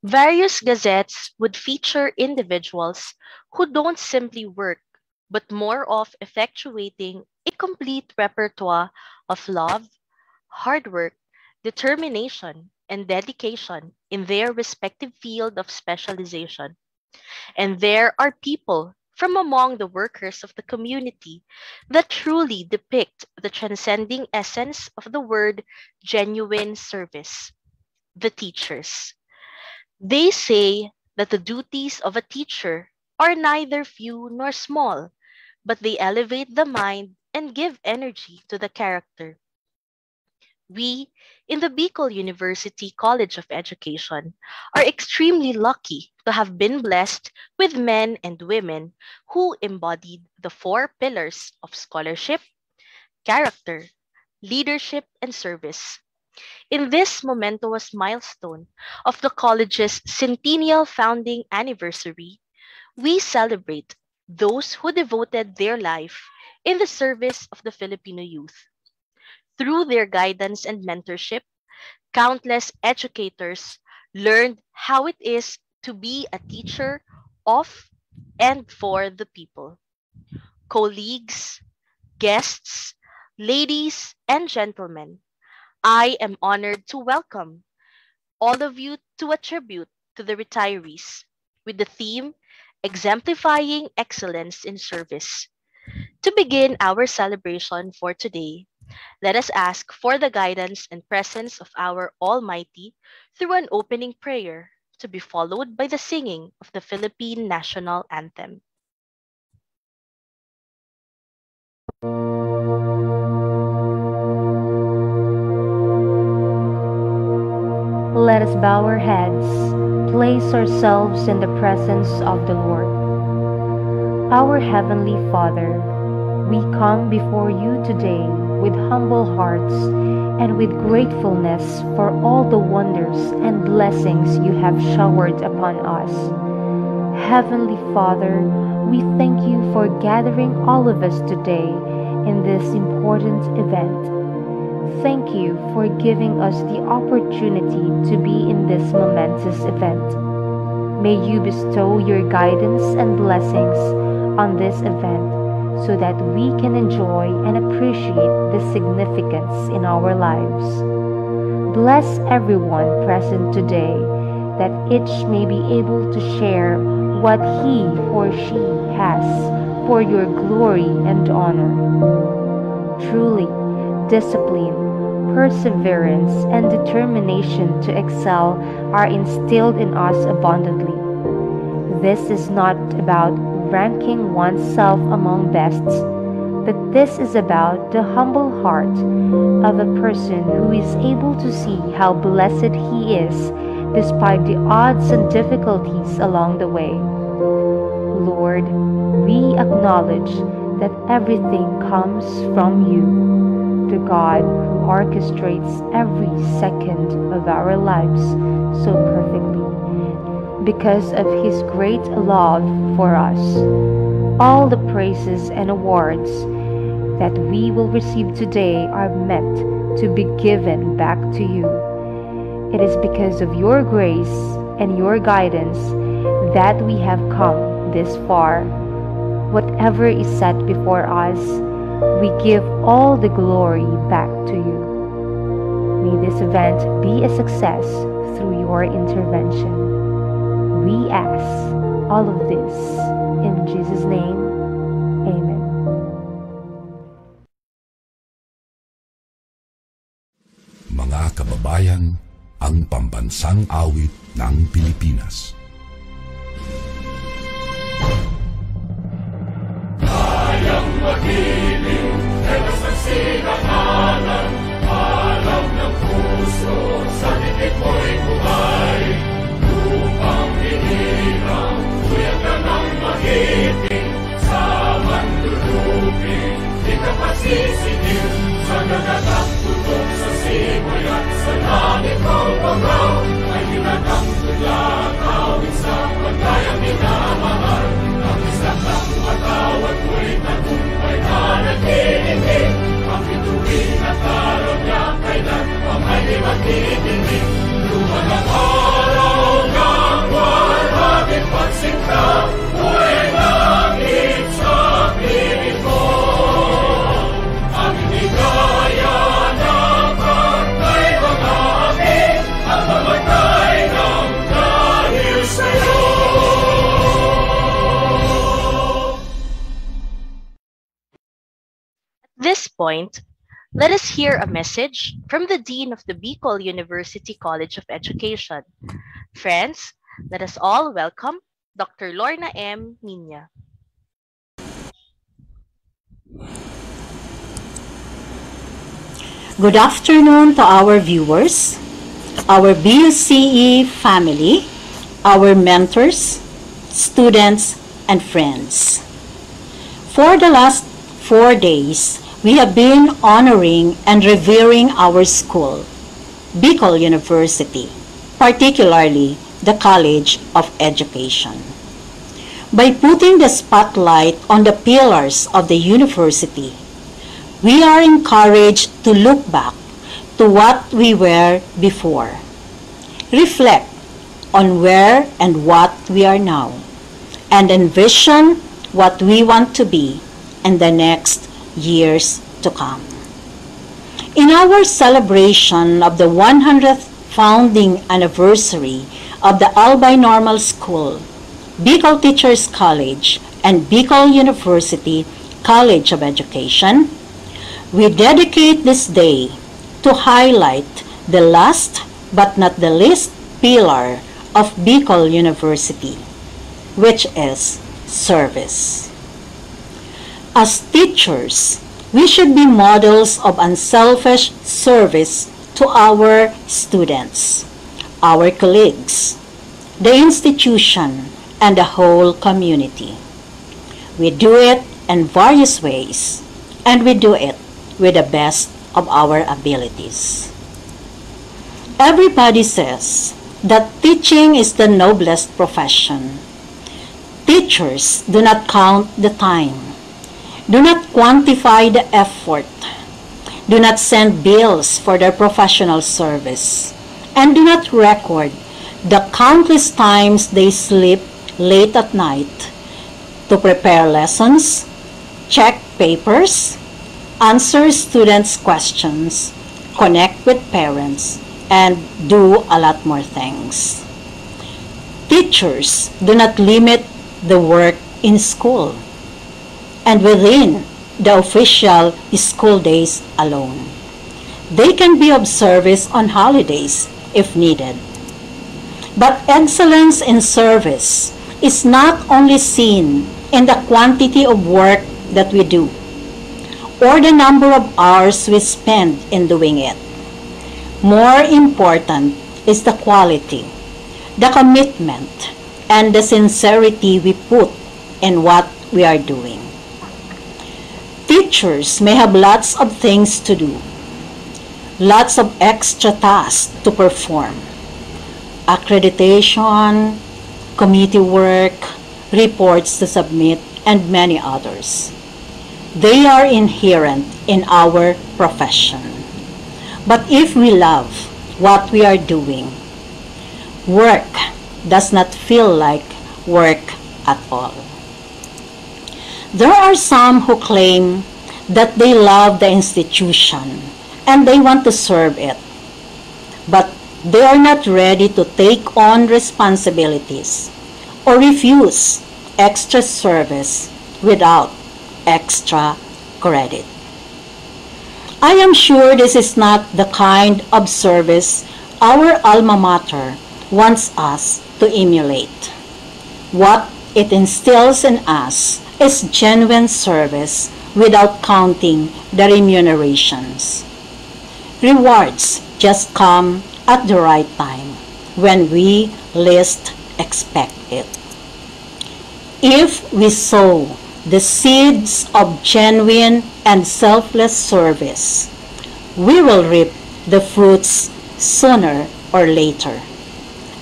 Various gazettes would feature individuals who don't simply work, but more of effectuating a complete repertoire of love, hard work, determination, and dedication in their respective field of specialization. And there are people from among the workers of the community that truly depict the transcending essence of the word genuine service, the teachers. They say that the duties of a teacher are neither few nor small, but they elevate the mind and give energy to the character. We, in the Bicol University College of Education, are extremely lucky to have been blessed with men and women who embodied the four pillars of scholarship, character, leadership, and service. In this momentous milestone of the college's centennial founding anniversary, we celebrate those who devoted their life in the service of the Filipino youth. Through their guidance and mentorship, countless educators learned how it is to be a teacher of and for the people. Colleagues, guests, ladies, and gentlemen, I am honored to welcome all of you to a tribute to the retirees with the theme Exemplifying Excellence in Service. To begin our celebration for today, let us ask for the guidance and presence of our Almighty through an opening prayer to be followed by the singing of the Philippine National Anthem. Let us bow our heads, place ourselves in the presence of the Lord. Our Heavenly Father, we come before you today with humble hearts and with gratefulness for all the wonders and blessings you have showered upon us. Heavenly Father, we thank you for gathering all of us today in this important event. Thank you for giving us the opportunity to be in this momentous event. May you bestow your guidance and blessings on this event so that we can enjoy and appreciate the significance in our lives. Bless everyone present today, that each may be able to share what he or she has for your glory and honor. Truly, discipline, perseverance, and determination to excel are instilled in us abundantly. This is not about ranking oneself among bests, but this is about the humble heart of a person who is able to see how blessed he is despite the odds and difficulties along the way. Lord, we acknowledge that everything comes from you, the God who orchestrates every second of our lives so perfectly. Because of his great love for us, all the praises and awards that we will receive today are meant to be given back to you. It is because of your grace and your guidance that we have come this far. Whatever is set before us, we give all the glory back to you. May this event be a success through your intervention. We ask all of this in Jesus' name. Amen. Mga kababayan, ang pambansang awit ng Pilipinas. Kayang magiliw, telas ng sinakalan, alam ng puso, sa dikit mo'y buhay. Upang hinirang, tuyag ka ng magiting, sa mandulupin, di ka pasisigiw, sa nagatak tutok sa simoy at sa langit mong pagaw, ay hinatang tulad, awit sa pagkayang minamahal, ang isang ng matawad mo'y tagumpay na this point, let us hear a message from the Dean of the Bicol University College of Education. Friends, let us all welcome Dr. Lorna M. Minya. Good afternoon to our viewers, our BUCE family, our mentors, students, and friends. For the last 4 days, we have been honoring and revering our school, Bicol University, particularly the College of Education. By putting the spotlight on the pillars of the university, we are encouraged to look back to what we were before, reflect on where and what we are now, and envision what we want to be in the next years to come. In our celebration of the 100th founding anniversary of the Albay Normal School, Bicol Teachers College, and Bicol University College of Education, we dedicate this day to highlight the last but not the least pillar of Bicol University, which is service. As teachers, we should be models of unselfish service to our students, our colleagues, the institution, and the whole community. We do it in various ways, and we do it with the best of our abilities. Everybody says that teaching is the noblest profession. Teachers do not count the time, do not quantify the effort, do not send bills for their professional service, and do not record the countless times they sleep late at night to prepare lessons, check papers, answer students' questions, connect with parents, and do a lot more things. Teachers do not limit the work in school and within the official school days alone. They can be of service on holidays if needed. But excellence in service is not only seen in the quantity of work that we do or the number of hours we spend in doing it. More important is the quality, the commitment, and the sincerity we put in what we are doing. Teachers may have lots of things to do, lots of extra tasks to perform. Accreditation, committee work, reports to submit, and many others. They are inherent in our profession. But if we love what we are doing, work does not feel like work at all. There are some who claim that they love the institution and they want to serve it, but they are not ready to take on responsibilities or refuse extra service without extra credit. I am sure this is not the kind of service our alma mater wants us to emulate. What it instills in us is genuine service without counting the remunerations. Rewards just come at the right time when we least expect it. If we sow the seeds of genuine and selfless service, we will reap the fruits sooner or later.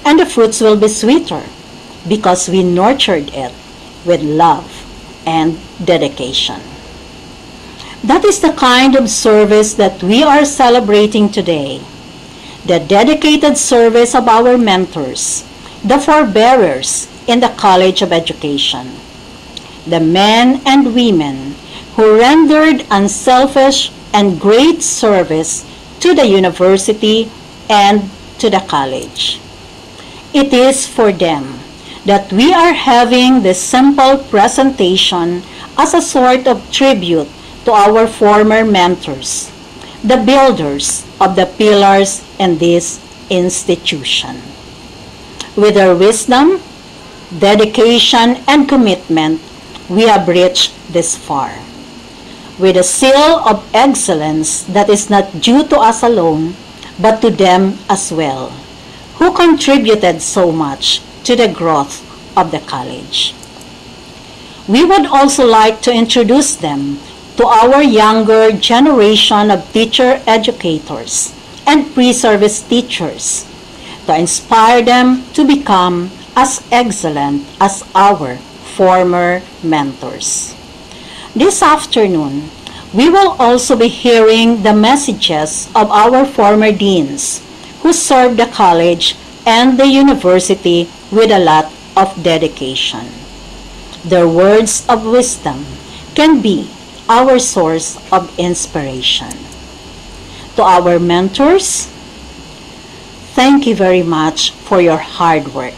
And the fruits will be sweeter because we nurtured it with love and dedication. That is the kind of service that we are celebrating today. The dedicated service of our mentors, the forebearers in the College of Education, the men and women who rendered unselfish and great service to the university and to the college. It is for them that we are having this simple presentation as a sort of tribute to to our former mentors, the builders of the pillars in this institution. With their wisdom, dedication, and commitment, we have reached this far. With a seal of excellence that is not due to us alone, but to them as well, who contributed so much to the growth of the college. We would also like to introduce them to our younger generation of teacher educators and pre-service teachers to inspire them to become as excellent as our former mentors. This afternoon, we will also be hearing the messages of our former deans who served the college and the university with a lot of dedication. Their words of wisdom can be our source of inspiration. To our mentors, thank you very much for your hard work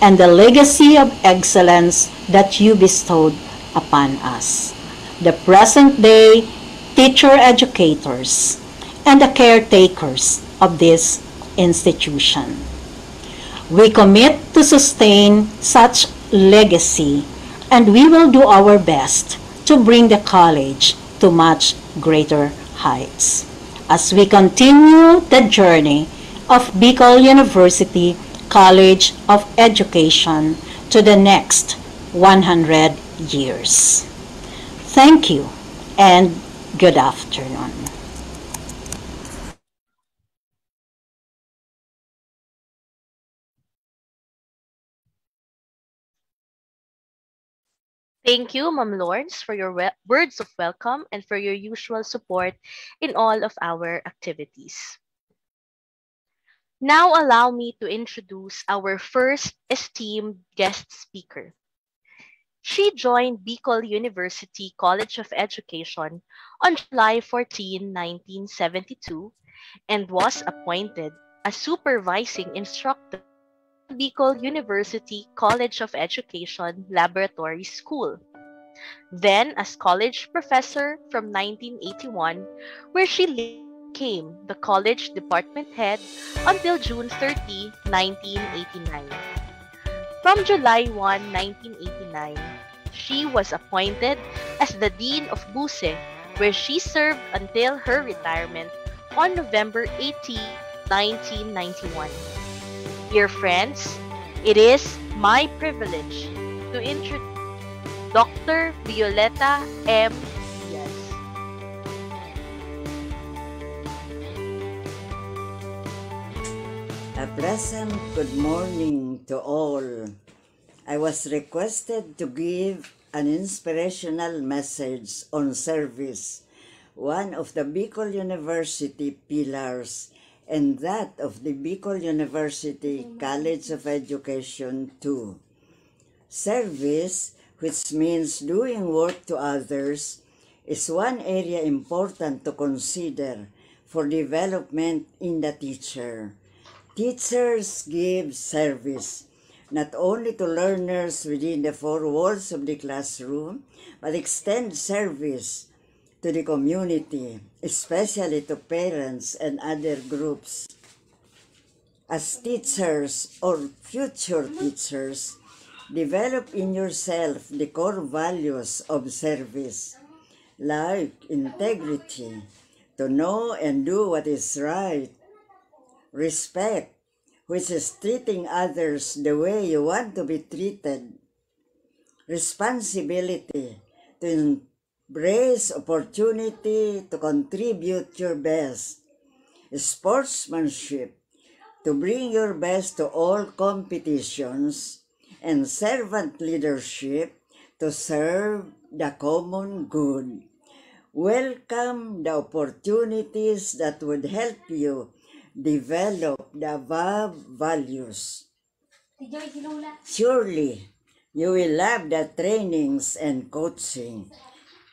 and the legacy of excellence that you bestowed upon us, the present-day teacher educators and the caretakers of this institution. We commit to sustain such legacy, and we will do our best to bring the college to much greater heights as we continue the journey of Bicol University College of Education to the next 100 years. Thank you and good afternoon. Thank you, Ma'am Lawrence, for your words of welcome and for your usual support in all of our activities. Now allow me to introduce our first esteemed guest speaker. She joined Bicol University College of Education on July 14, 1972, and was appointed as supervising instructor at Bicol University College of Education Laboratory School. Then as college professor from 1981, where she became the college department head until June 30, 1989. From July 1, 1989, she was appointed as the Dean of BUSE, where she served until her retirement on November 18, 1991. Dear friends, it is my privilege to introduce Dr. Violeta M. Diaz. A pleasant good morning to all. I was requested to give an inspirational message on service, one of the Bicol University pillars, and that of the Bicol University College of Education too. Service, which means doing work to others, is one area important to consider for development in the teacher. Teachers give service not only to learners within the four walls of the classroom, but extend service to the community, especially to parents and other groups. As teachers or future teachers, develop in yourself the core values of service, like integrity, to know and do what is right, respect, which is treating others the way you want to be treated, responsibility, to embrace opportunity to contribute your best, sportsmanship, to bring your best to all competitions, and servant leadership, to serve the common good. Welcome the opportunities that would help you develop the above values. Surely, you will love the trainings and coaching.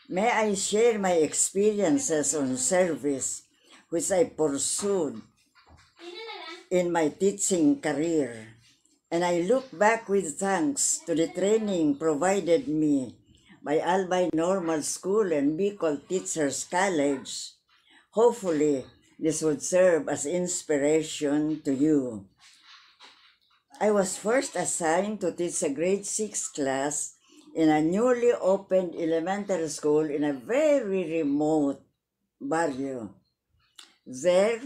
May I share my experiences on service, which I pursued in my teaching career, and I look back with thanks to the training provided me by Albay Normal School and Bicol Teachers College. Hopefully, this would serve as inspiration to you. I was first assigned to teach a grade 6 class in a newly opened elementary school in a very remote barrio. There,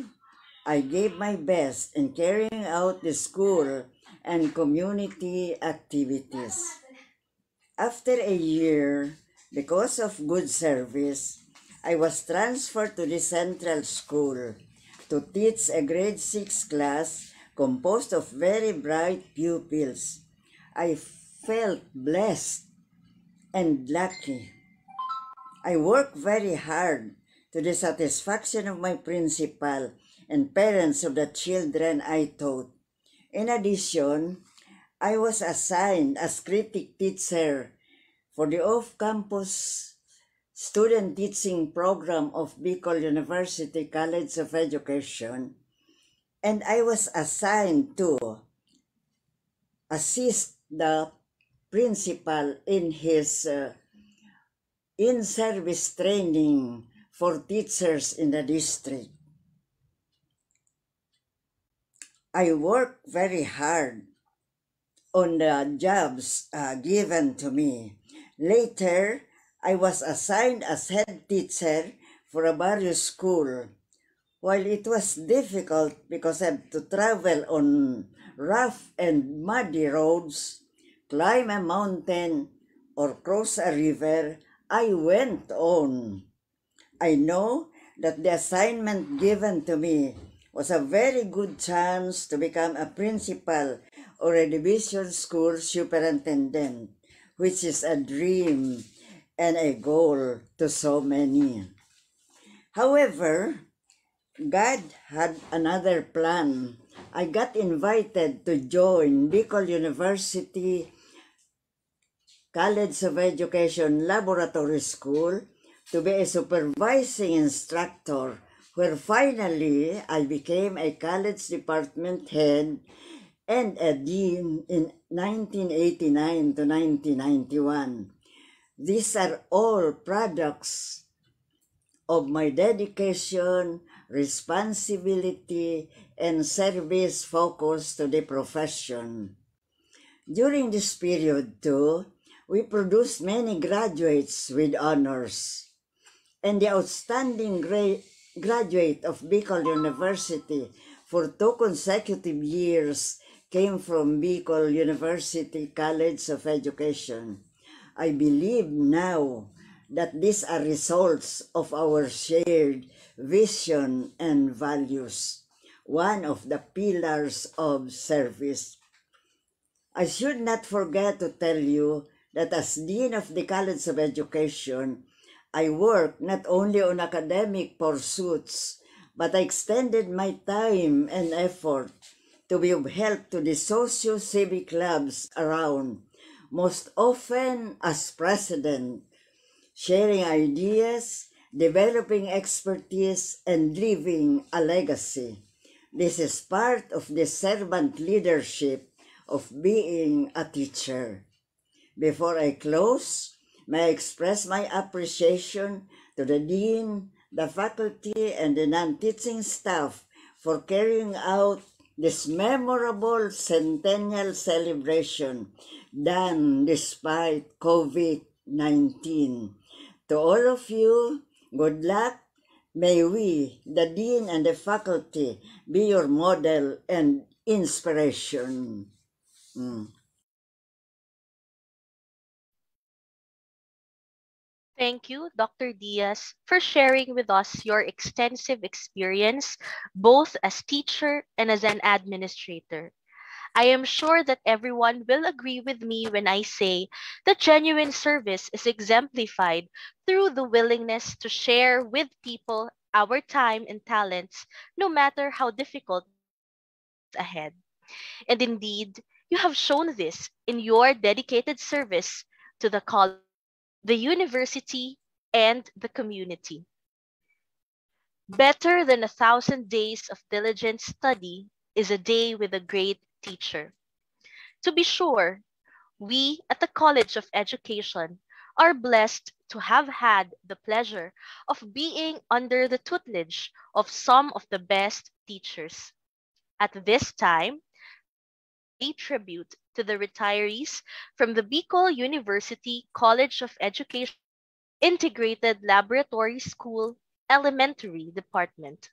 I gave my best in carrying out the school and community activities. After a year, because of good service, I was transferred to the central school to teach a grade 6 class composed of very bright pupils. I felt blessed and lucky. I worked very hard to the satisfaction of my principal and parents of the children I taught. In addition, I was assigned as critic teacher for the off-campus student teaching program of Bicol University College of Education, and I was assigned to assist the principal in his in-service training for teachers in the district. I worked very hard on the jobs given to me. Later, I was assigned as head teacher for a barrio school. While it was difficult because I had to travel on rough and muddy roads, climb a mountain, or cross a river, I went on. I know that the assignment given to me was a very good chance to become a principal or a division school superintendent, which is a dream and a goal to so many. However, God had another plan. I got invited to join Bicol University College of Education Laboratory School to be a supervising instructor, where finally I became a college department head and a dean in 1989 to 1991. These are all products of my dedication, responsibility, and service focus to the profession. During this period too, we produced many graduates with honors. And the outstanding graduate of Bicol University for 2 consecutive years came from Bicol University College of Education. I believe now that these are results of our shared vision and values, one of the pillars of service. I should not forget to tell you that as Dean of the College of Education, I work not only on academic pursuits, but I extended my time and effort to be of help to the socio-civic clubs around, most often as president, sharing ideas, developing expertise, and leaving a legacy. This is part of the servant leadership of being a teacher. Before I close, may I express my appreciation to the Dean, the faculty, and the non-teaching staff for carrying out this memorable centennial celebration done despite COVID-19. To all of you, good luck. May we, the Dean and the faculty, be your model and inspiration. Thank you, Dr. Diaz, for sharing with us your extensive experience, both as teacher and as an administrator. I am sure that everyone will agree with me when I say that genuine service is exemplified through the willingness to share with people our time and talents, no matter how difficult lies ahead. And indeed, you have shown this in your dedicated service to the college, the university, and the community. Better than 1,000 days of diligent study is a day with a great teacher. To be sure, we at the College of Education are blessed to have had the pleasure of being under the tutelage of some of the best teachers. At this time, pay tribute to the retirees from the Bicol University College of Education Integrated Laboratory School Elementary Department.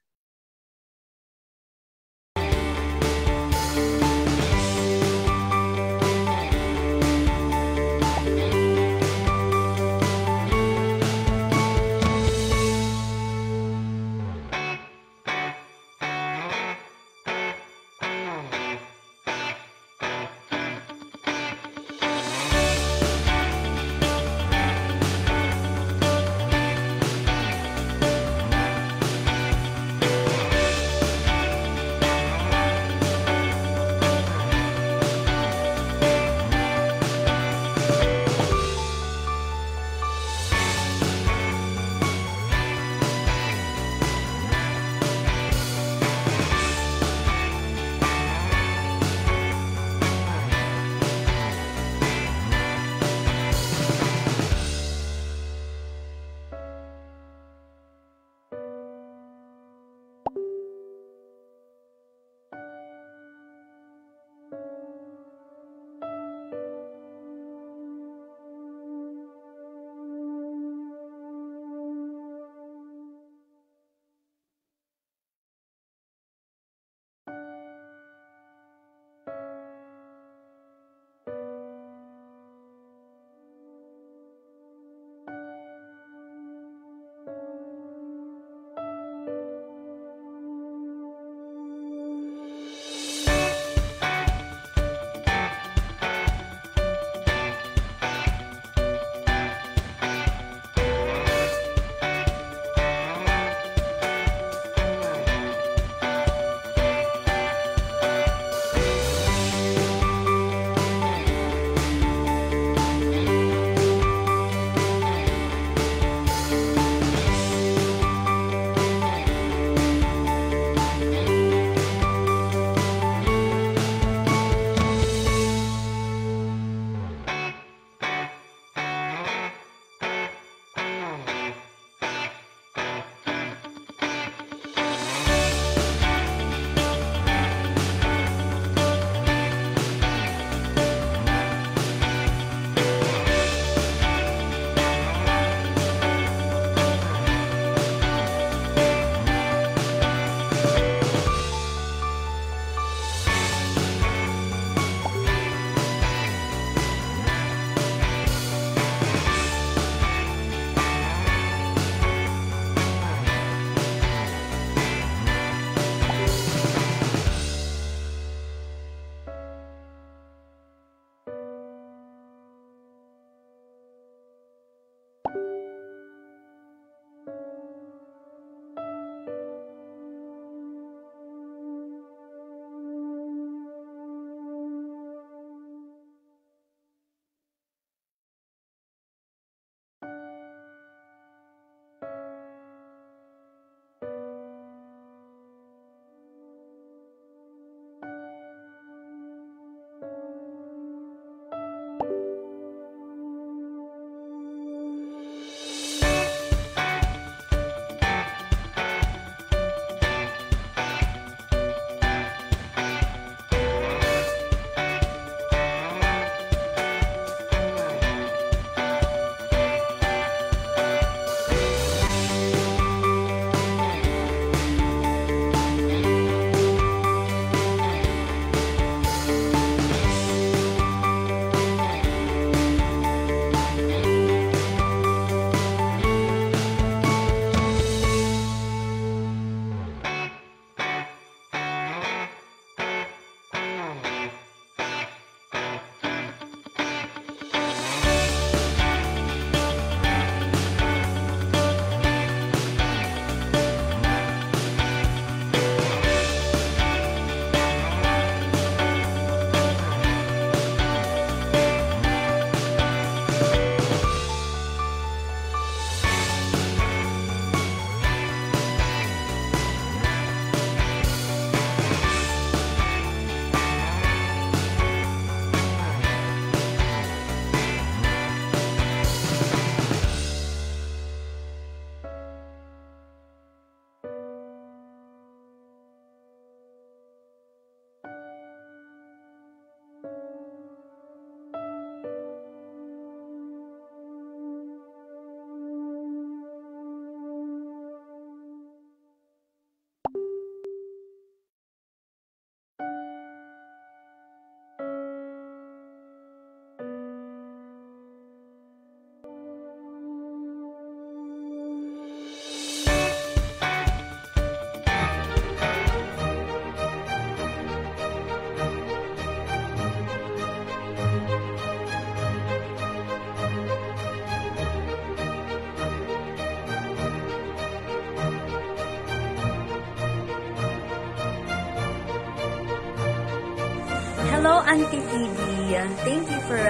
Hello, Auntie Phoebe. Thank you for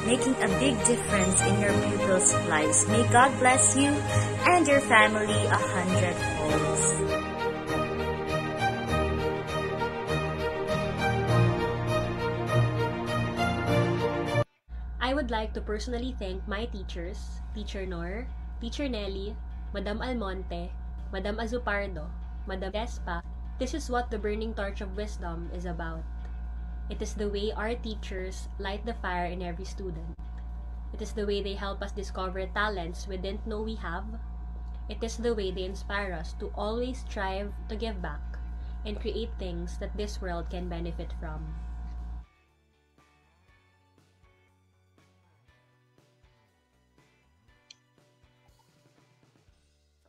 making a big difference in your pupils' lives. May God bless you and your family 100-fold. I would like to personally thank my teachers, Teacher Nor, Teacher Nelly, Madam Almonte, Madam Azupardo, Madam Espa. This is what the Burning Torch of Wisdom is about. It is the way our teachers light the fire in every student. It is the way they help us discover talents we didn't know we have. It is the way they inspire us to always strive to give back and create things that this world can benefit from.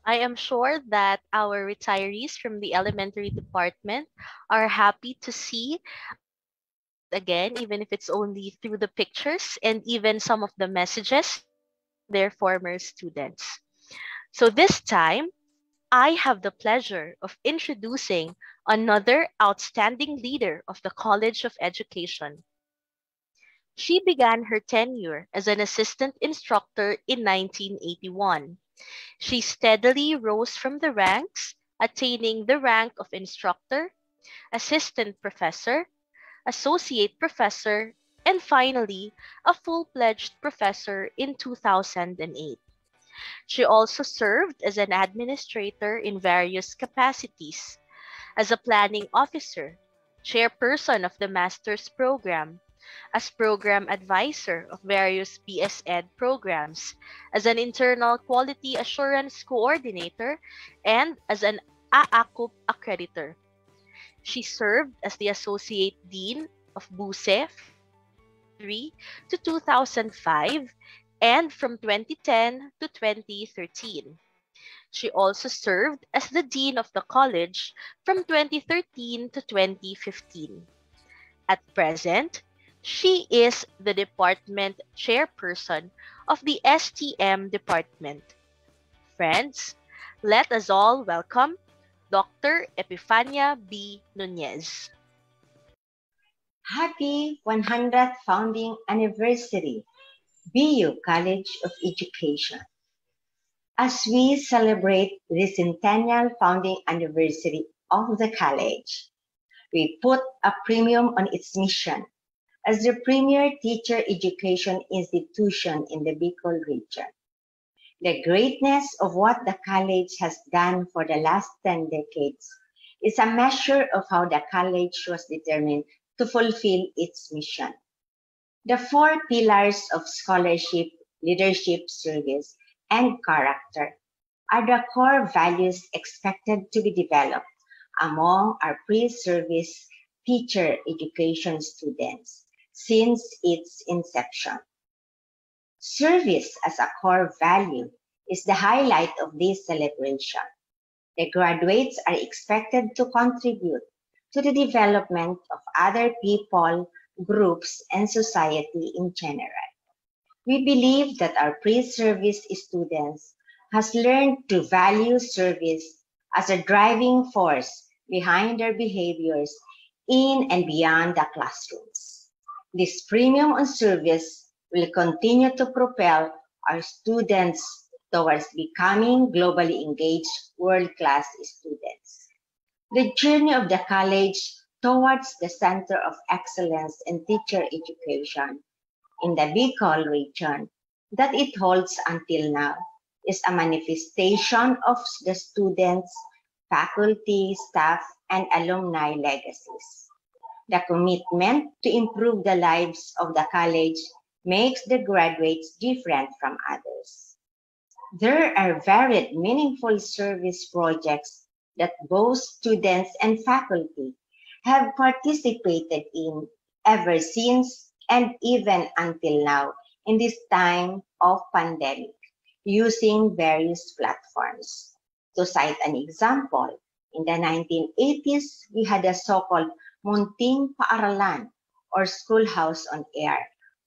I am sure that our retirees from the elementary department are happy to see again, even if it's only through the pictures and even some of the messages their former students. So this time, I have the pleasure of introducing another outstanding leader of the College of Education. She began her tenure as an assistant instructor in 1981. She steadily rose from the ranks, attaining the rank of instructor, assistant professor, associate professor, and finally, a full-fledged professor in 2008. She also served as an administrator in various capacities, as a planning officer, chairperson of the master's program, as program advisor of various BSED programs, as an internal quality assurance coordinator, and as an AACUP accreditor. She served as the associate dean of BUSE 3 to 2005 and from 2010 to 2013. She also served as the dean of the college from 2013 to 2015. At present, she is the department chairperson of the STM department. Friends, let us all welcome Dr. Epifania B. Nunez. Happy 100th founding anniversary, BU College of Education. As we celebrate the centennial founding anniversary of the college, we put a premium on its mission as the premier teacher education institution in the Bicol region. The greatness of what the college has done for the last 10 decades is a measure of how the college was determined to fulfill its mission. The 4 pillars of scholarship, leadership, service, and character are the core values expected to be developed among our pre-service teacher education students since its inception. Service as a core value is the highlight of this celebration. The graduates are expected to contribute to the development of other people, groups, and society in general. We believe that our pre-service students has learned to value service as a driving force behind their behaviors in and beyond the classrooms. This premium on service will continue to propel our students towards becoming globally engaged world-class students. The journey of the college towards the Center of Excellence in Teacher Education in the Bicol region that it holds until now is a manifestation of the students, faculty, staff, and alumni legacies. The commitment to improve the lives of the college makes the graduates different from others. There are varied meaningful service projects that both students and faculty have participated in ever since and even until now in this time of pandemic, using various platforms. To cite an example, in the 1980s, we had a so-called Munting Paaralan or Schoolhouse on Air,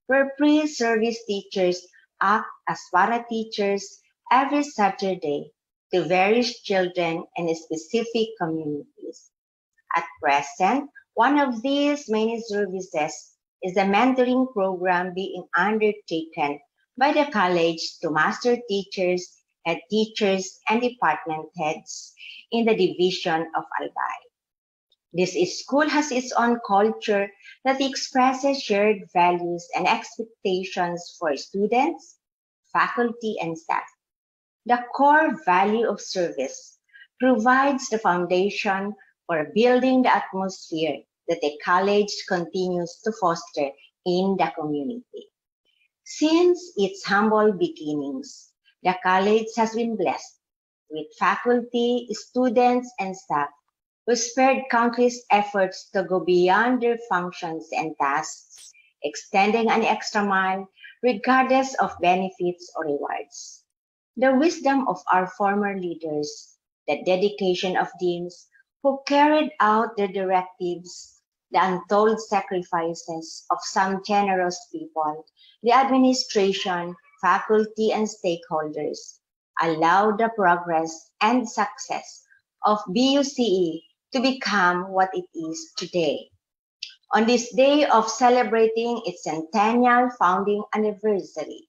where pre-service teachers act as para-teachers every Saturday to various children and specific communities. At present, One of these many services is the mentoring program being undertaken by the college to master teachers, head teachers, and department heads in the division of Albay. This school has its own culture that expresses shared values and expectations for students, faculty, and staff. The core value of service provides the foundation for building the atmosphere that the college continues to foster in the community. Since its humble beginnings, the college has been blessed with faculty, students, and staff who spared countless efforts to go beyond their functions and tasks, extending an extra mile regardless of benefits or rewards. The wisdom of our former leaders, the dedication of deans who carried out their directives, the untold sacrifices of some generous people, the administration, faculty, and stakeholders allowed the progress and success of BUCE to become what it is today. On this day of celebrating its centennial founding anniversary,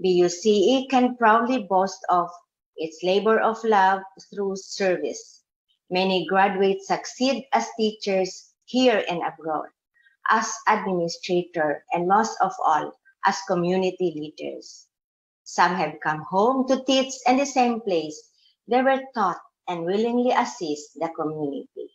BUCE can proudly boast of its labor of love through service. Many graduates succeed as teachers here and abroad, as administrator, and most of all, as community leaders. Some have come home to teach in the same place they were taught and willingly assist the community.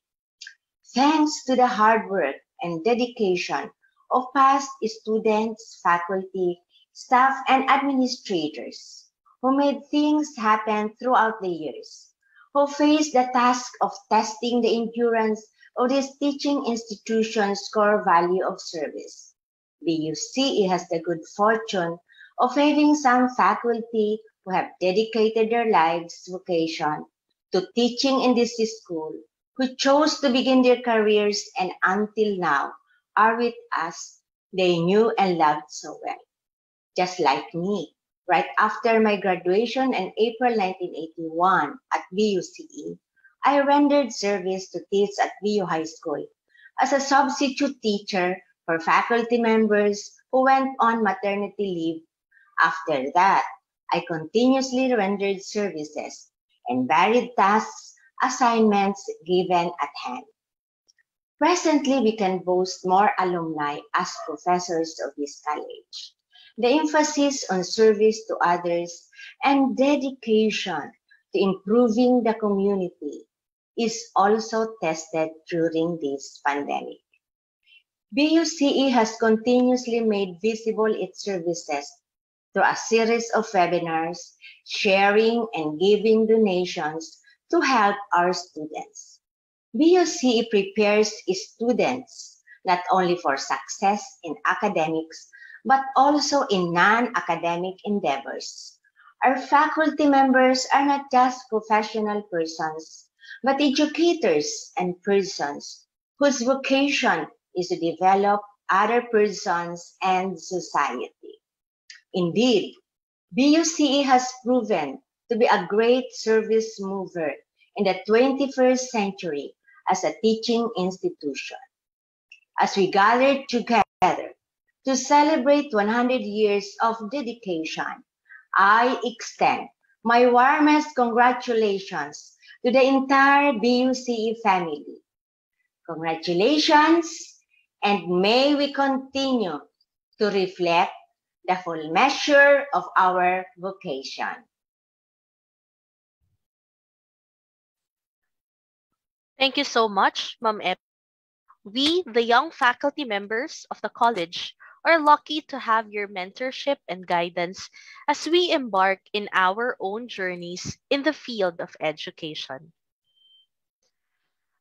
Thanks to the hard work and dedication of past students, faculty, staff, and administrators who made things happen throughout the years, who faced the task of testing the endurance of this teaching institution's core value of service. BUCE has the good fortune of having some faculty who have dedicated their lives' vocation to teaching in this school, who chose to begin their careers and until now are with us, they knew and loved so well. Just like me, right after my graduation in April 1981 at BUCE, I rendered service to teach at BU High School as a substitute teacher for faculty members who went on maternity leave. After that, I continuously rendered services and varied tasks, assignments given at hand. Presently, we can boast more alumni as professors of this college. The emphasis on service to others and dedication to improving the community is also tested during this pandemic. BUCE has continuously made visible its services through a series of webinars, sharing and giving donations to help our students. BUCE prepares students not only for success in academics, but also in non-academic endeavors. Our faculty members are not just professional persons, but educators and persons whose vocation is to develop other persons and society. Indeed, BUCE has proven to be a great service mover in the 21st century as a teaching institution. As we gathered together to celebrate 100 years of dedication, I extend my warmest congratulations to the entire BUCE family. Congratulations, and may we continue to reflect the full measure of our vocation. Thank you so much, Ma'am Ep. We, the young faculty members of the college, are lucky to have your mentorship and guidance as we embark in our own journeys in the field of education.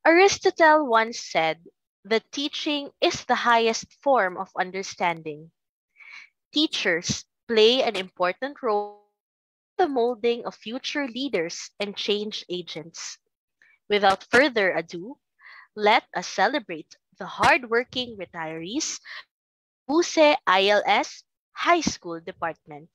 Aristotle once said that teaching is the highest form of understanding. Teachers play an important role in the molding of future leaders and change agents. Without further ado, let us celebrate the hardworking retirees of BUCE ILS High School Department.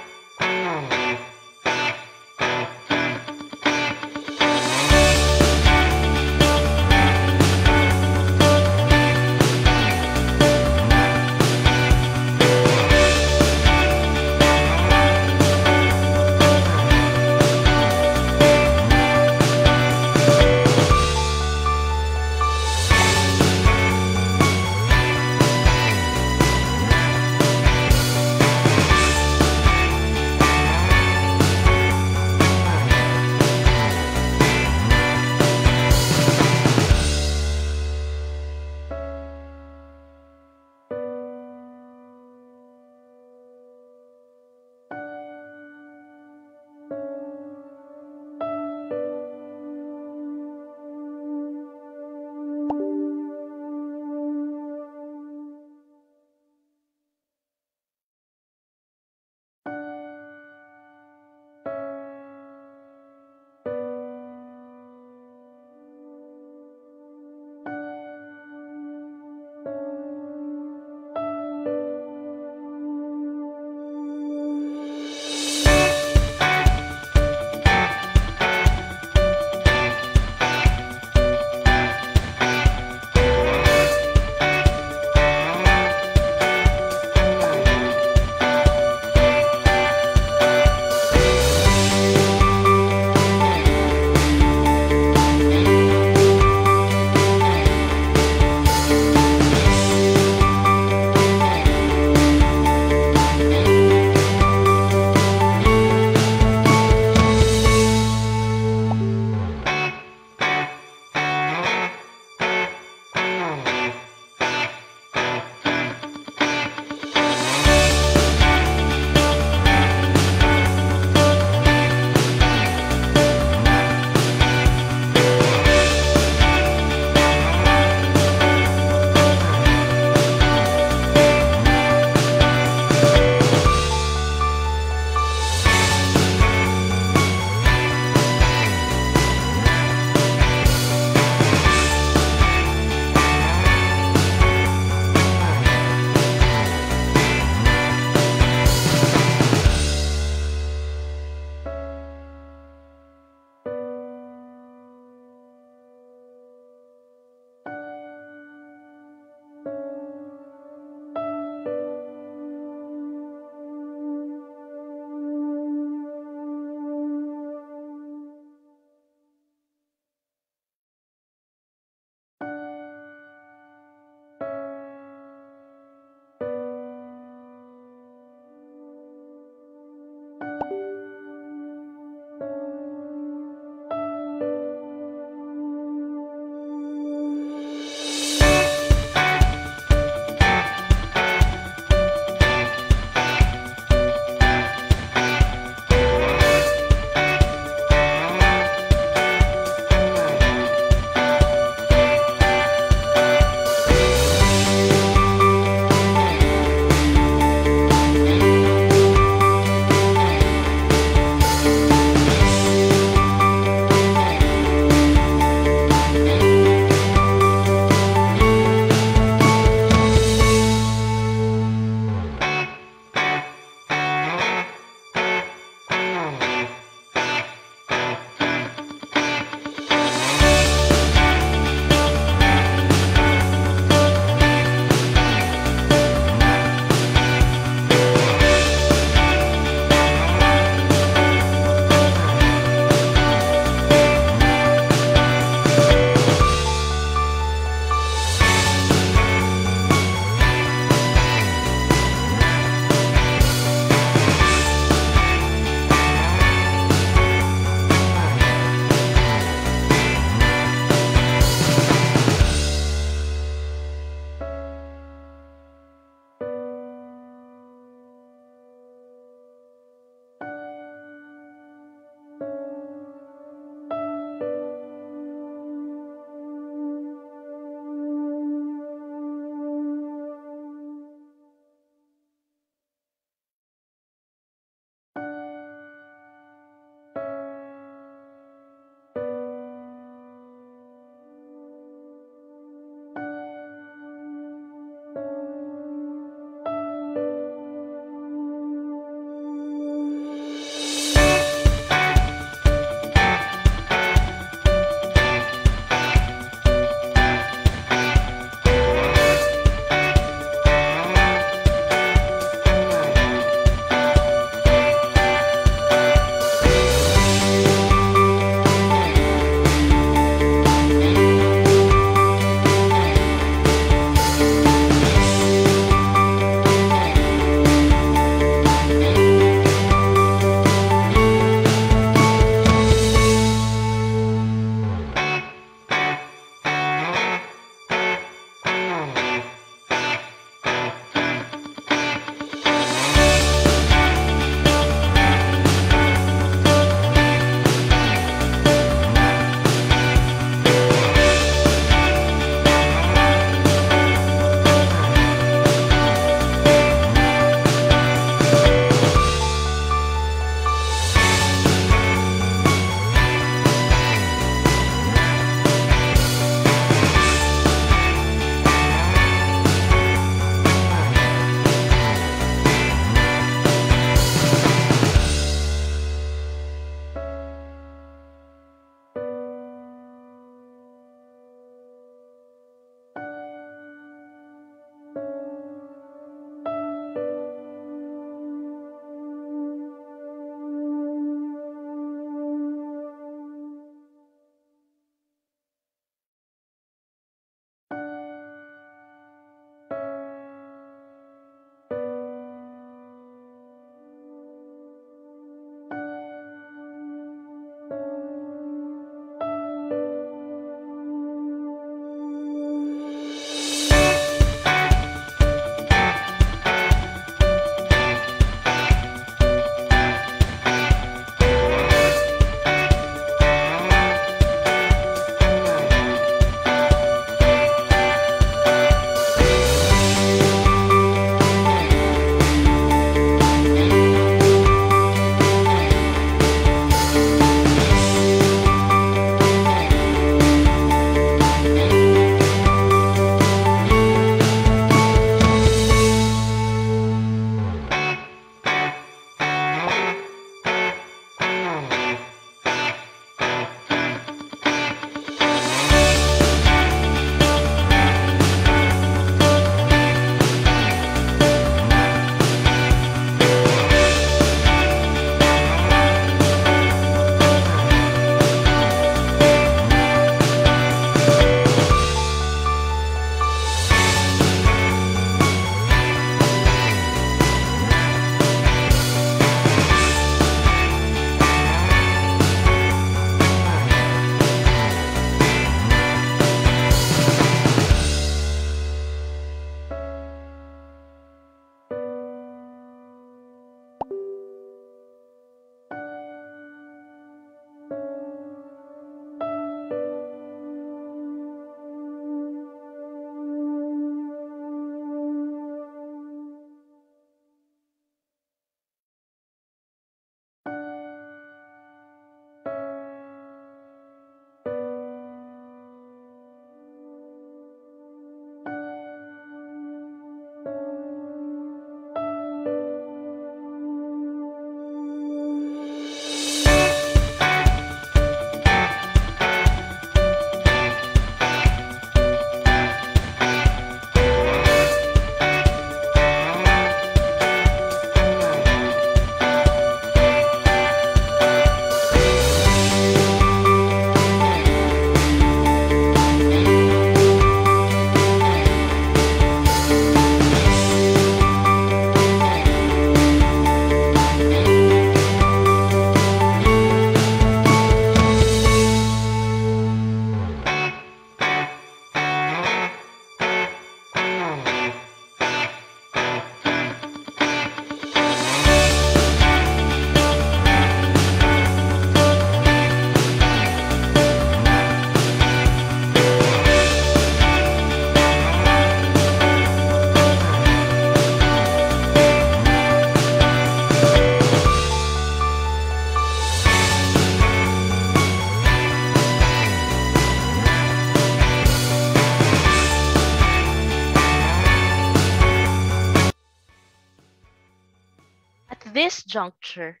this juncture,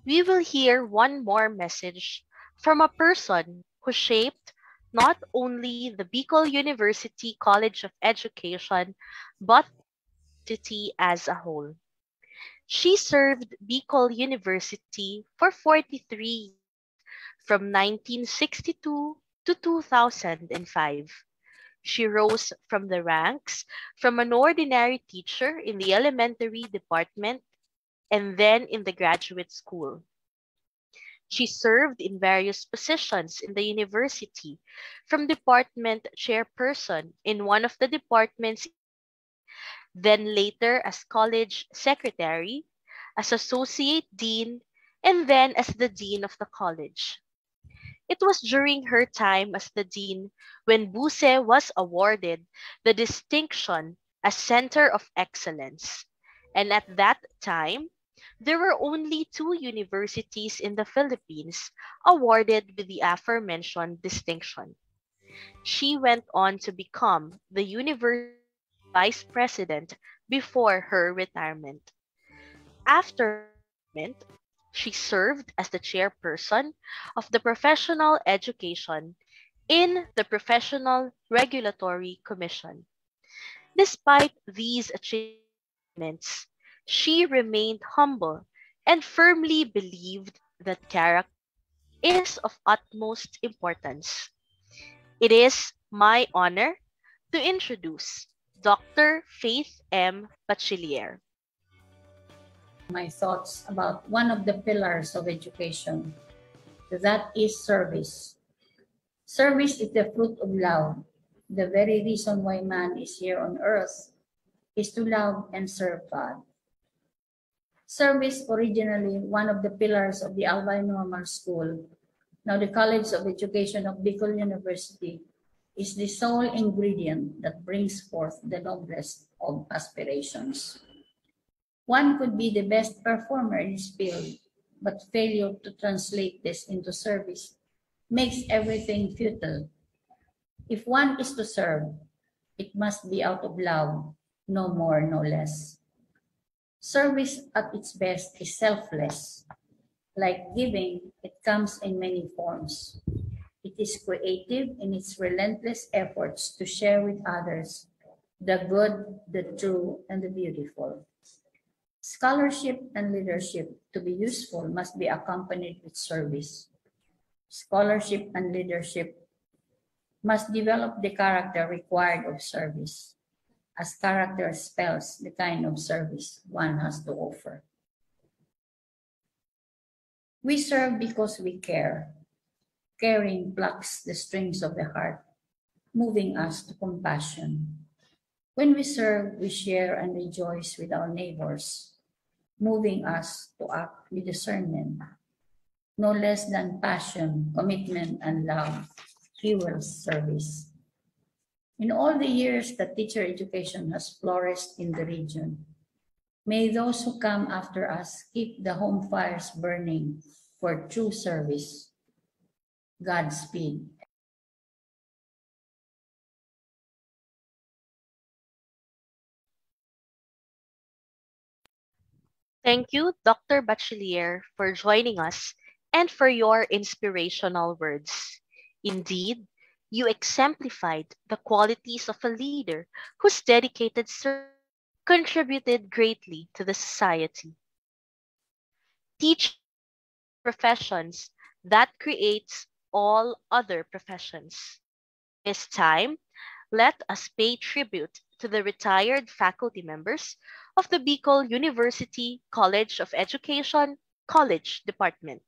we will hear one more message from a person who shaped not only the Bicol University College of Education, but the city as a whole. She served Bicol University for 43 years, from 1962 to 2005. She rose from the ranks from an ordinary teacher in the elementary department and then in the graduate school. She served in various positions in the university, from department chairperson in one of the departments, then later as college secretary, as associate dean, and then as the dean of the college. It was during her time as the dean when Buse was awarded the distinction as Center of Excellence. And at that time, there were only 2 universities in the Philippines awarded with the aforementioned distinction. She went on to become the university vice president before her retirement. After retirement, she served as the chairperson of the Professional Education in the Professional Regulatory Commission. Despite these achievements, she remained humble and firmly believed that character is of utmost importance. It is my honor to introduce Dr. Faith M. Bachiller. My thoughts about one of the pillars of education, that is service. Service is the fruit of love. The very reason why man is here on earth is to love and serve God. Service, originally one of the pillars of the Albay Normal School, now the College of Education of Bicol University, is the sole ingredient that brings forth the noblest of aspirations. One could be the best performer in his field, but failure to translate this into service makes everything futile. If one is to serve, it must be out of love, no more, no less. Service at its best is selfless. Like giving, it comes in many forms. It is creative in its relentless efforts to share with others the good, the true, and the beautiful. Scholarship and leadership, to be useful, must be accompanied with service. Scholarship and leadership must develop the character required of service, as character spells the kind of service one has to offer. We serve because we care. Caring plucks the strings of the heart, moving us to compassion. When we serve, we share and rejoice with our neighbors, moving us to act with discernment. No less than passion, commitment, and love fuels service. In all the years that teacher education has flourished in the region, may those who come after us keep the home fires burning for true service. Godspeed. Thank you, Dr. Bachiller, for joining us and for your inspirational words. Indeed, you exemplified the qualities of a leader whose dedicated service contributed greatly to the society. Teach professions that creates all other professions. This time, let us pay tribute to the retired faculty members of the Bicol University College of Education College Department.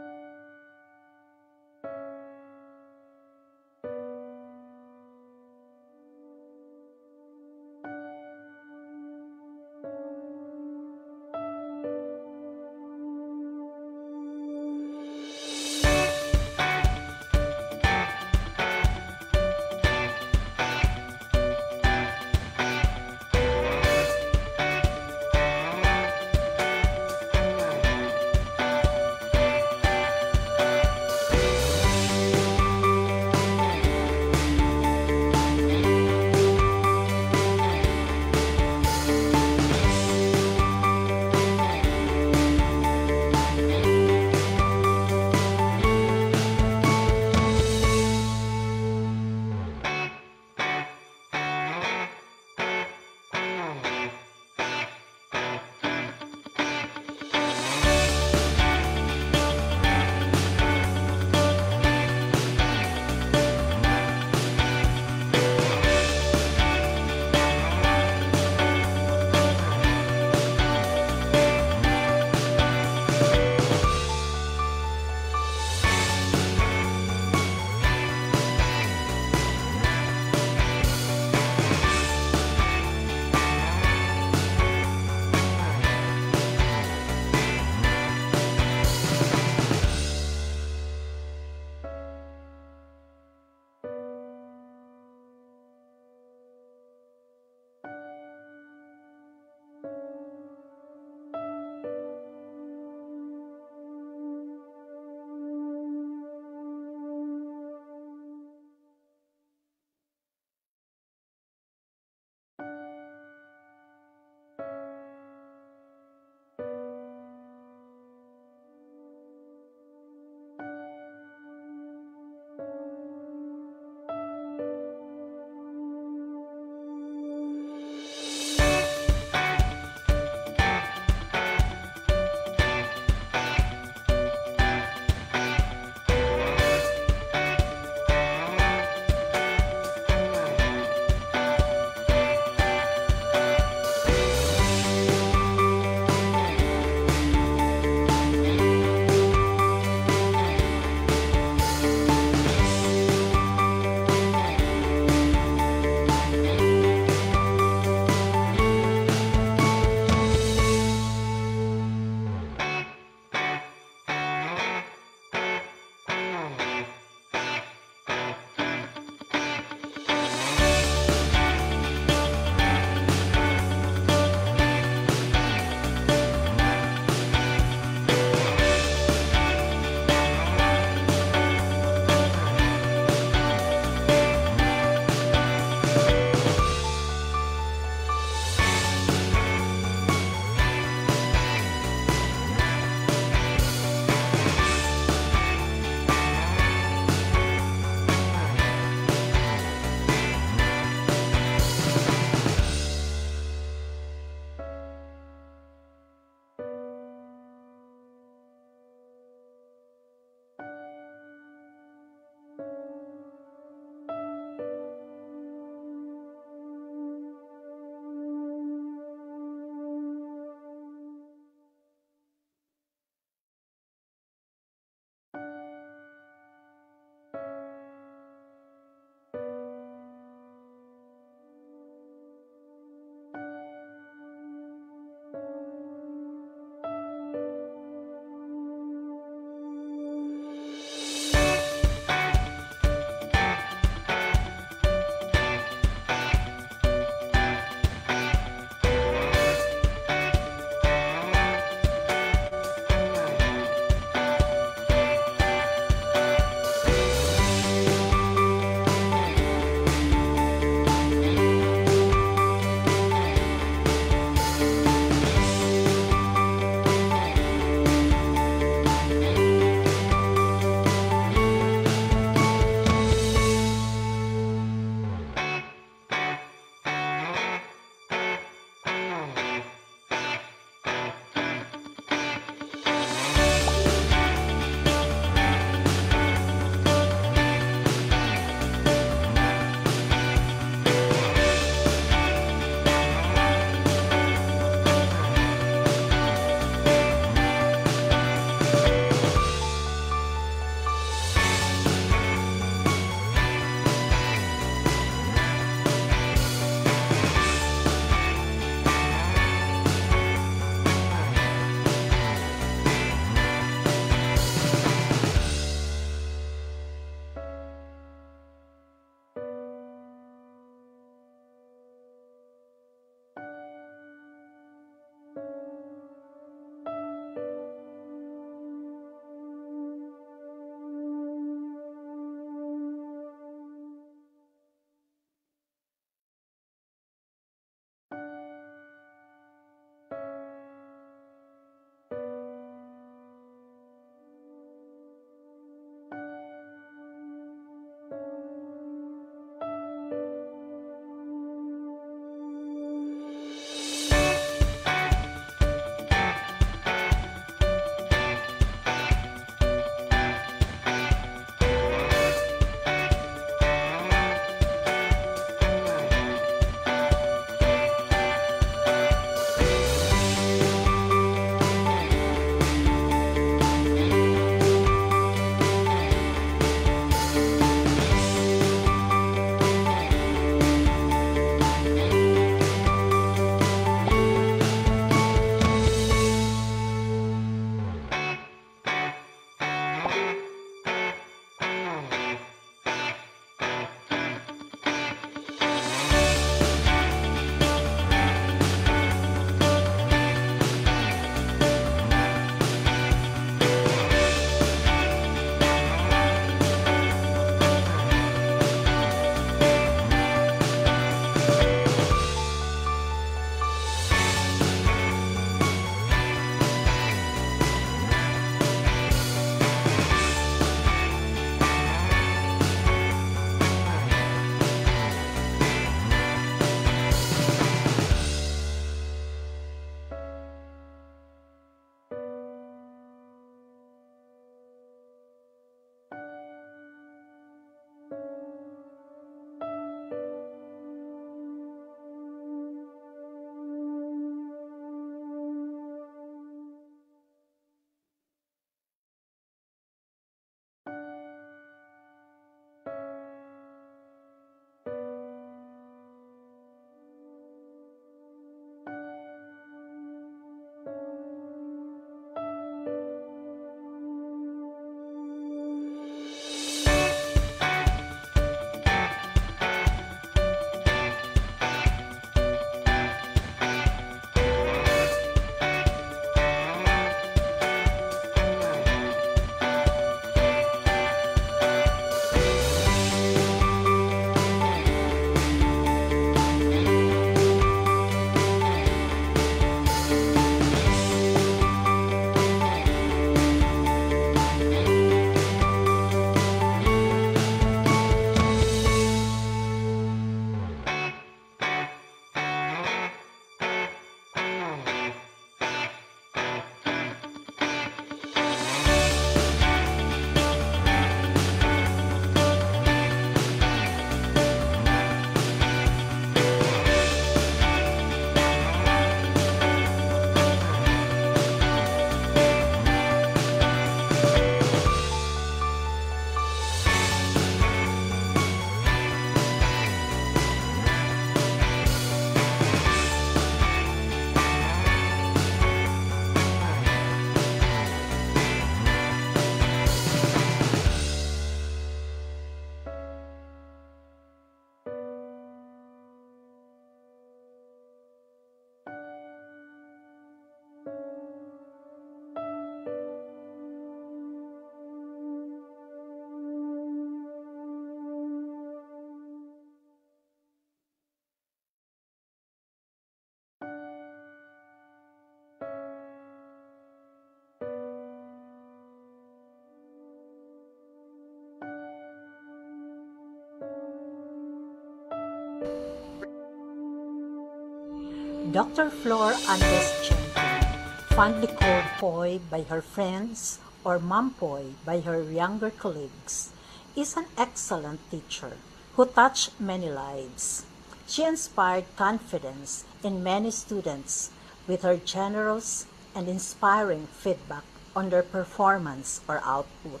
Dr. Flor Andes Jenkins, fondly called Poy by her friends or Mom Poy by her younger colleagues, is an excellent teacher who touched many lives. She inspired confidence in many students with her generous and inspiring feedback on their performance or output.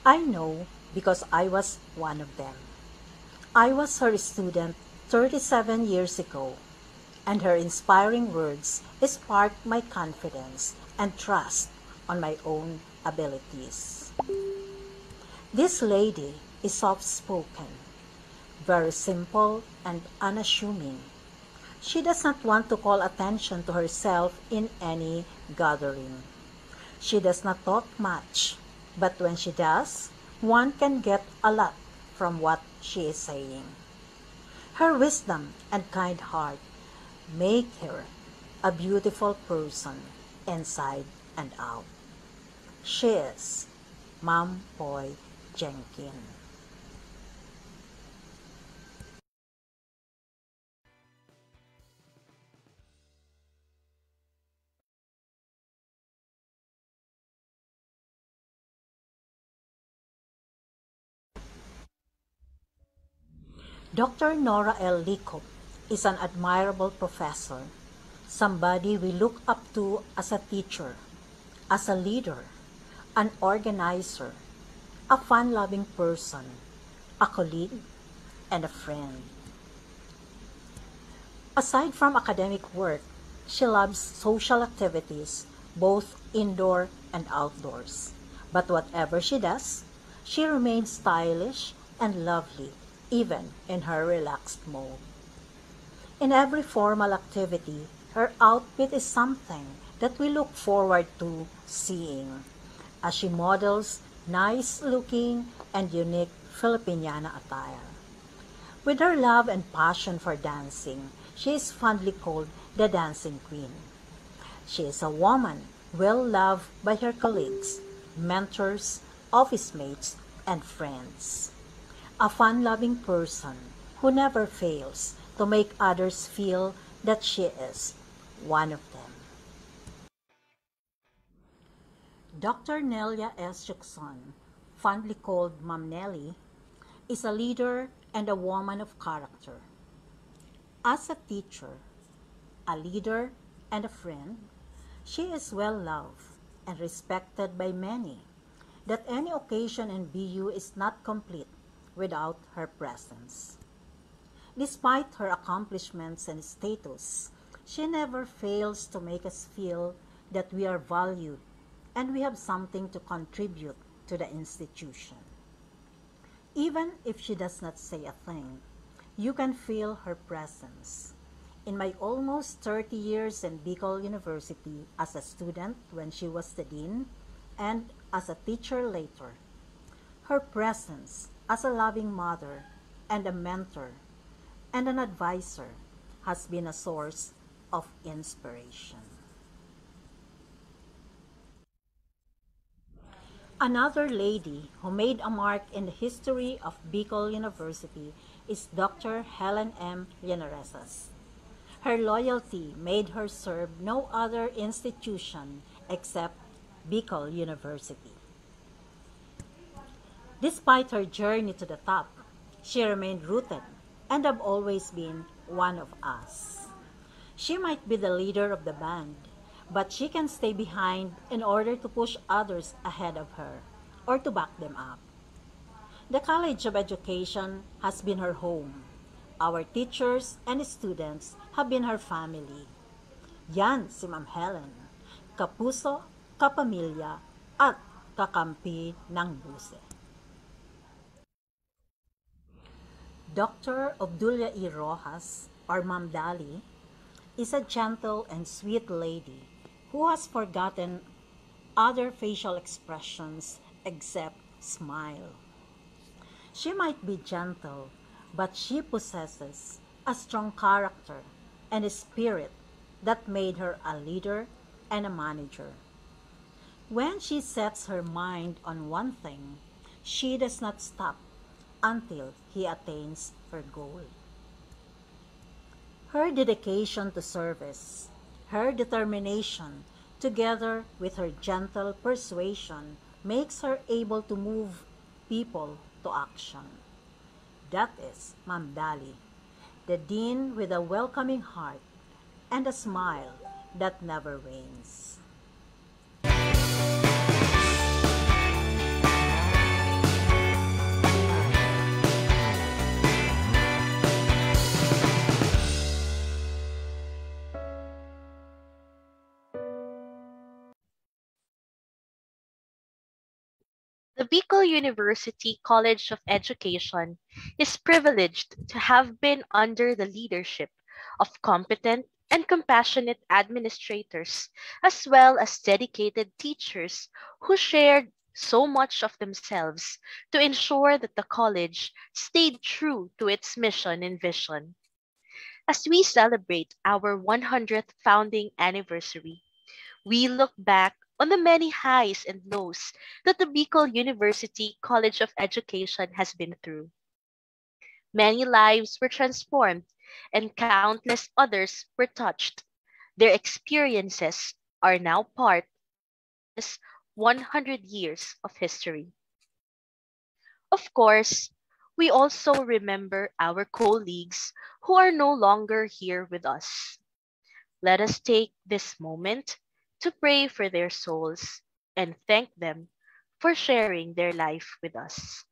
I know because I was one of them. I was her student 37 years ago, and her inspiring words sparked my confidence and trust on my own abilities. This lady is soft-spoken, very simple and unassuming. She does not want to call attention to herself in any gathering. She does not talk much, but when she does, one can get a lot from what she is saying. Her wisdom and kind heart make her a beautiful person inside and out. She is Ma'am Poy Jenkins. Dr. Nora L. Licop is an admirable professor, somebody we look up to as a teacher, as a leader, an organizer, a fun-loving person, a colleague, and a friend. Aside from academic work, she loves social activities, both indoor and outdoors. But whatever she does, she remains stylish and lovely, even in her relaxed mode. In every formal activity, her outfit is something that we look forward to seeing, as she models nice-looking and unique Filipiniana attire. With her love and passion for dancing, she is fondly called the Dancing Queen. She is a woman well loved by her colleagues, mentors, office mates, and friends. A fun-loving person who never fails to make others feel that she is one of them. Dr. Nelia S. Jackson, fondly called Ma'am Nellie, is a leader and a woman of character. As a teacher, a leader, and a friend, she is well loved and respected by many, that any occasion in BU is not complete without her presence. Despite her accomplishments and status, she never fails to make us feel that we are valued and we have something to contribute to the institution. Even if she does not say a thing, you can feel her presence. In my almost 30 years in Bicol University as a student when she was the dean and as a teacher later, her presence as a loving mother and a mentor and an advisor has been a source of inspiration. Another lady who made a mark in the history of Bicol University is Dr. Helen M. Llanaresas. Her loyalty made her serve no other institution except Bicol University. Despite her journey to the top, she remained rooted and have always been one of us. She might be the leader of the band, but she can stay behind in order to push others ahead of her or to back them up. The College of Education has been her home. Our teachers and students have been her family. Yan si Ma'am Helen, kapuso, kapamilya, at kakampi ng buse. Dr. Obdulia E. Rojas, or Ma'am Dali, is a gentle and sweet lady who has forgotten other facial expressions except smile. She might be gentle, but she possesses a strong character and a spirit that made her a leader and a manager. When she sets her mind on one thing, she does not stop until he attains her goal. Her dedication to service, her determination, together with her gentle persuasion, makes her able to move people to action. That is Ma'am Dali, the Dean with a welcoming heart and a smile that never wanes. The Bicol University College of Education is privileged to have been under the leadership of competent and compassionate administrators, as well as dedicated teachers who shared so much of themselves to ensure that the college stayed true to its mission and vision. As we celebrate our 100th founding anniversary, we look back on the many highs and lows that the Bicol University College of Education has been through. Many lives were transformed and countless others were touched. Their experiences are now part of this 100 years of history. Of course, we also remember our colleagues who are no longer here with us. Let us take this moment to pray for their souls and thank them for sharing their life with us.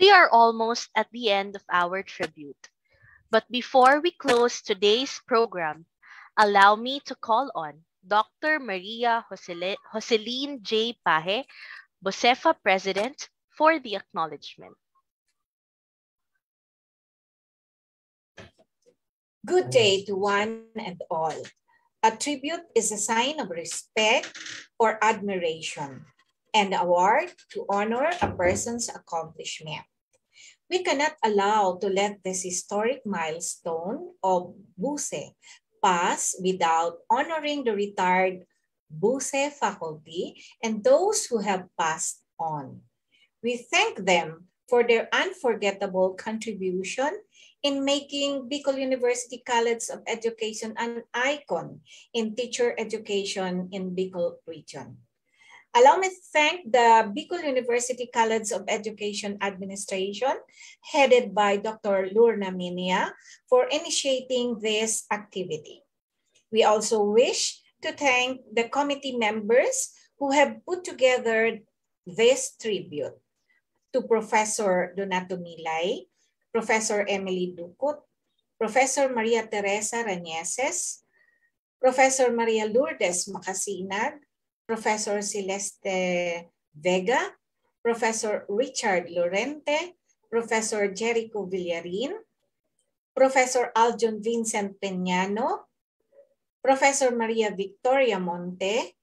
We are almost at the end of our tribute. But before we close today's program, allow me to call on Dr. Maria Joseline J. Paje, Bocefa President, for the acknowledgement. Good day to one and all. A tribute is a sign of respect or admiration, and award to honor a person's accomplishment. We cannot allow to let this historic milestone of BUSE pass without honoring the retired BUSE faculty and those who have passed on. We thank them for their unforgettable contribution in making Bicol University College of Education an icon in teacher education in Bicol region. Allow me to thank the Bicol University College of Education Administration, headed by Dr. Lorna Minia, for initiating this activity. We also wish to thank the committee members who have put together this tribute to Professor Donato Milay, Professor Emily Ducut, Professor Maria Teresa Rañeses, Professor Maria Lourdes Macasinag, Professor Celeste Vega, Professor Richard Lorente, Professor Jericho Villarin, Professor Aljon Vincent Peñano, Professor Maria Victoria Monte,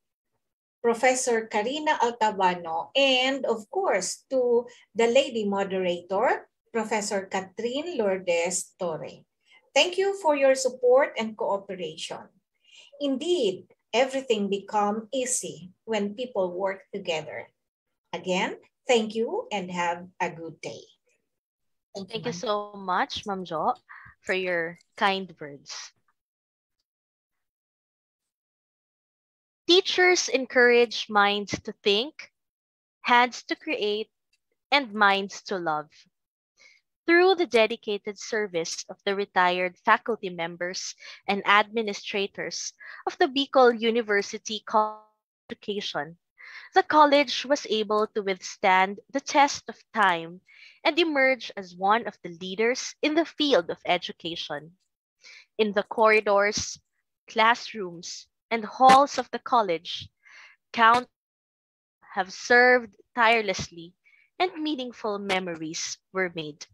Professor Karina Altabano, and of course to the lady moderator, Professor Catherine Lourdes Torre. Thank you for your support and cooperation. Indeed, everything becomes easy when people work together. Again, thank you and have a good day. Thank you so much, Ma'am Jo, for your kind words. Teachers encourage minds to think, hands to create, and minds to love. Through the dedicated service of the retired faculty members and administrators of the Bicol University College of Education, the college was able to withstand the test of time and emerge as one of the leaders in the field of education. In the corridors, classrooms, and halls of the college, count have served tirelessly and meaningful memories were made.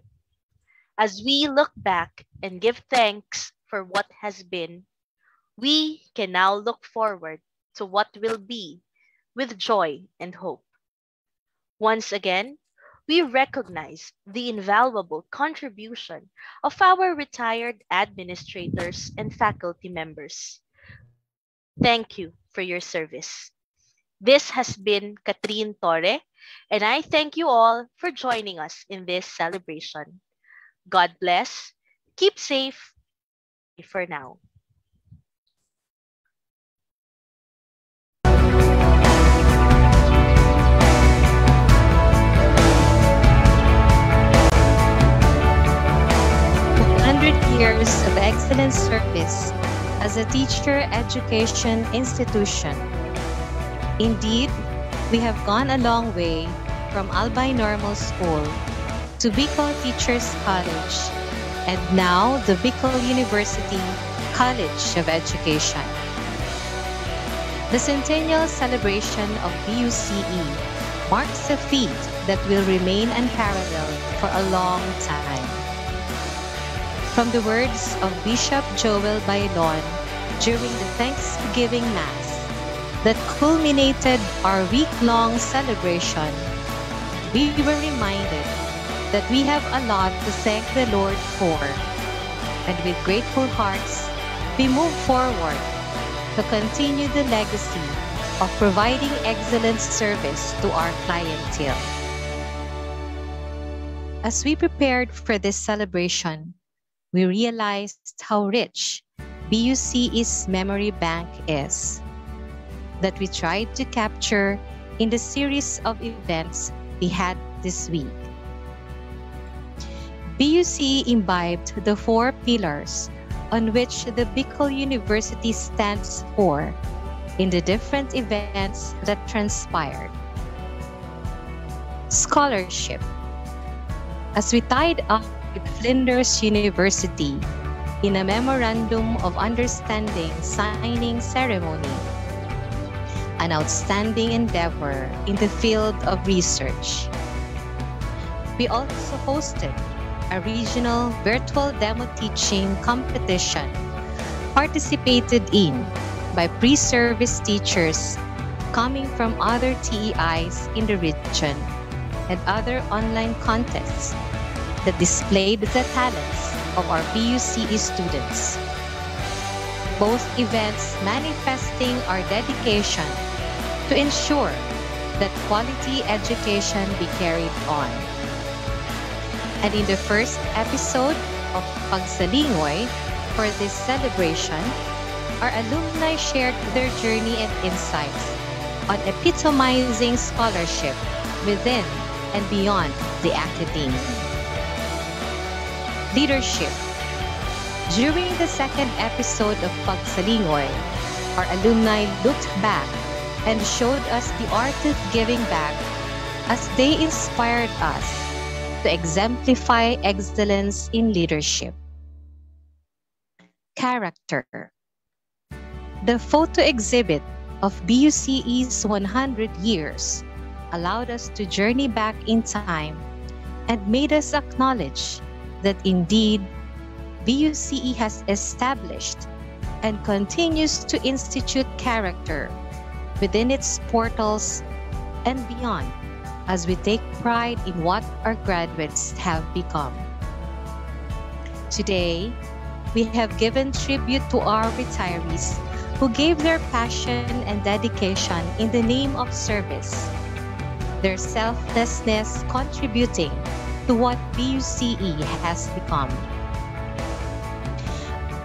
As we look back and give thanks for what has been, we can now look forward to what will be with joy and hope. Once again, we recognize the invaluable contribution of our retired administrators and faculty members. Thank you for your service. This has been Catherine Torre, and I thank you all for joining us in this celebration. God bless. Keep safe for now. Years of excellent service as a teacher education institution. Indeed, we have gone a long way from Albay Normal School to Bicol Teachers College and now the Bicol University College of Education. The centennial celebration of BUCE marks a feat that will remain unparalleled for a long time. From the words of Bishop Joel Bailon during the Thanksgiving Mass that culminated our week-long celebration, we were reminded that we have a lot to thank the Lord for, and with grateful hearts, we move forward to continue the legacy of providing excellent service to our clientele. As we prepared for this celebration, we realized how rich BUCE's memory bank is, that we tried to capture in the series of events we had this week. BUCE imbibed the 4 pillars on which the Bicol University stands for in the different events that transpired. Scholarship. As we tied up with Flinders University in a Memorandum of Understanding signing ceremony, an outstanding endeavor in the field of research. We also hosted a regional virtual demo teaching competition participated in by pre-service teachers coming from other TEIs in the region and other online contests that displayed the talents of our BUCE students. Both events manifesting our dedication to ensure that quality education be carried on. And in the first episode, of Pagsalingoy for this celebration, our alumni shared their journey and insights on epitomizing scholarship within and beyond the academe. Leadership. During the second episode of Pagsalingoy, our alumni looked back and showed us the art of giving back as they inspired us to exemplify excellence in leadership. Character. The photo exhibit of BUCE's 100 years allowed us to journey back in time and made us acknowledge that indeed BUCE has established and continues to institute character within its portals and beyond as we take pride in what our graduates have become. Today, we have given tribute to our retirees who gave their passion and dedication in the name of service, their selflessness contributing to what BUCE has become.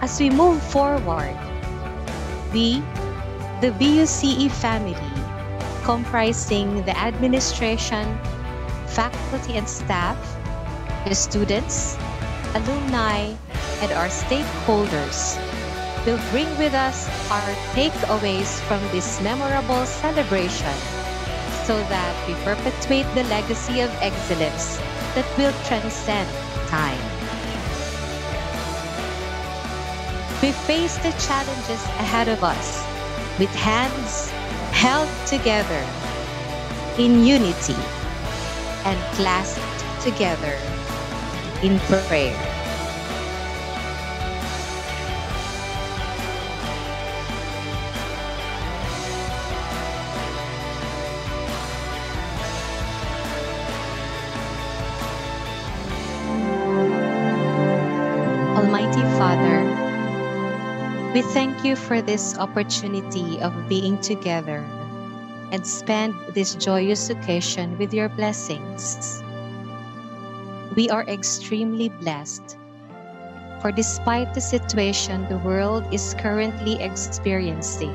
As we move forward, we, the BUCE family, comprising the administration, faculty and staff, the students, alumni, and our stakeholders, will bring with us our takeaways from this memorable celebration so that we perpetuate the legacy of excellence that will transcend time. We face the challenges ahead of us with hands held together in unity and clasped together in prayer. Almighty Father, we thank you for this opportunity of being together and spend this joyous occasion with your blessings. We are extremely blessed, for despite the situation the world is currently experiencing,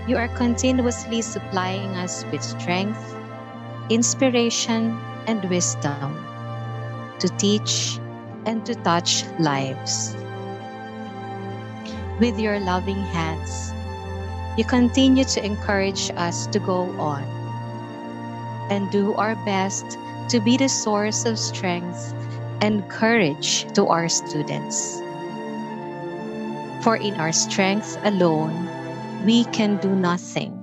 you are continuously supplying us with strength, inspiration, and wisdom to teach and to touch lives. With your loving hands, you continue to encourage us to go on and do our best to be the source of strength and courage to our students. For in our strength alone, we can do nothing.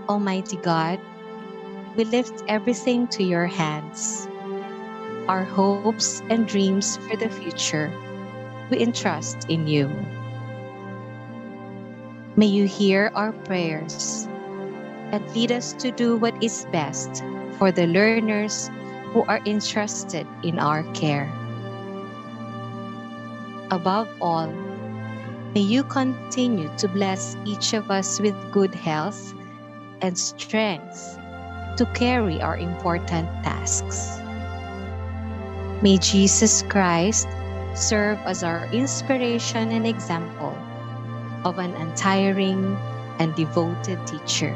Almighty God, we lift everything to your hands. Our hopes and dreams for the future, we entrust in you. May you hear our prayers and lead us to do what is best for the learners who are entrusted in our care. Above all, may you continue to bless each of us with good health and strength to carry our important tasks. May Jesus Christ serve as our inspiration and example of an untiring and devoted teacher.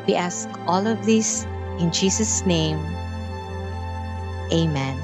We ask all of this in Jesus' name. Amen.